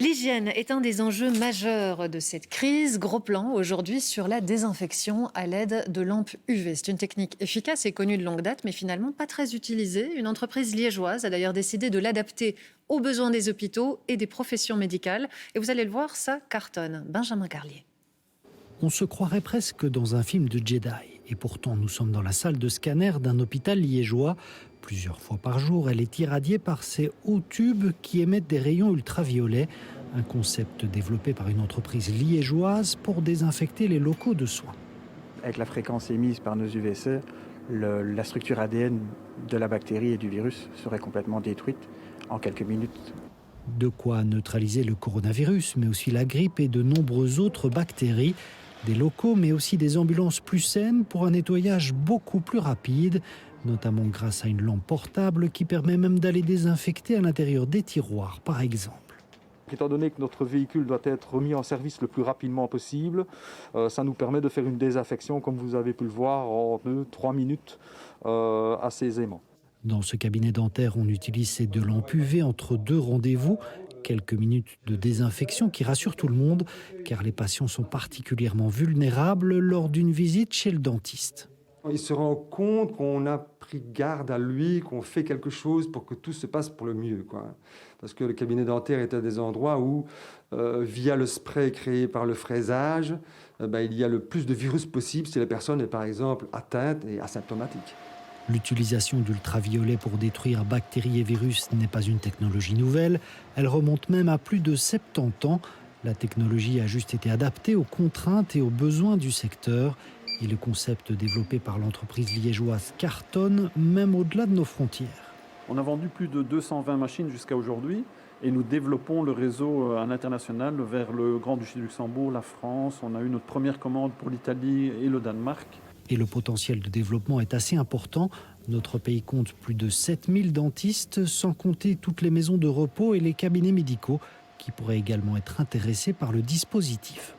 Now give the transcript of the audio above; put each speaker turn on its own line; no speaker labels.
L'hygiène est un des enjeux majeurs de cette crise. Gros plan aujourd'hui sur la désinfection à l'aide de lampes UV. C'est une technique efficace et connue de longue date, mais finalement pas très utilisée. Une entreprise liégeoise a d'ailleurs décidé de l'adapter aux besoins des hôpitaux et des professions médicales. Et vous allez le voir, ça cartonne. Benjamin Carlier.
On se croirait presque dans un film de Jedi. Et pourtant, nous sommes dans la salle de scanner d'un hôpital liégeois. Plusieurs fois par jour, elle est irradiée par ces hauts tubes qui émettent des rayons ultraviolets. Un concept développé par une entreprise liégeoise pour désinfecter les locaux de soins.
Avec la fréquence émise par nos UVC, la structure ADN de la bactérie et du virus serait complètement détruite en quelques minutes.
De quoi neutraliser le coronavirus, mais aussi la grippe et de nombreuses autres bactéries. Des locaux, mais aussi des ambulances plus saines pour un nettoyage beaucoup plus rapide, notamment grâce à une lampe portable qui permet même d'aller désinfecter à l'intérieur des tiroirs, par exemple.
Étant donné que notre véhicule doit être remis en service le plus rapidement possible, ça nous permet de faire une désinfection, comme vous avez pu le voir, en 2-3 minutes assez aisément.
Dans ce cabinet dentaire, on utilise ces deux lampes UV entre deux rendez-vous. Quelques minutes de désinfection qui rassure tout le monde, car les patients sont particulièrement vulnérables lors d'une visite chez le dentiste.
Il se rend compte qu'on a pris garde à lui, qu'on fait quelque chose pour que tout se passe pour le mieux, quoi. Parce que le cabinet dentaire est un des endroits où, via le spray créé par le fraisage, il y a le plus de virus possible si la personne est par exemple atteinte et asymptomatique.
L'utilisation d'ultraviolets pour détruire bactéries et virus n'est pas une technologie nouvelle. Elle remonte même à plus de 70 ans. La technologie a juste été adaptée aux contraintes et aux besoins du secteur. Et le concept développé par l'entreprise liégeoise cartonne, même au-delà de nos frontières.
On a vendu plus de 220 machines jusqu'à aujourd'hui et nous développons le réseau à l'international vers le Grand-Duché du Luxembourg, la France. On a eu notre première commande pour l'Italie et le Danemark.
Et le potentiel de développement est assez important. Notre pays compte plus de 7000 dentistes, sans compter toutes les maisons de repos et les cabinets médicaux qui pourraient également être intéressés par le dispositif.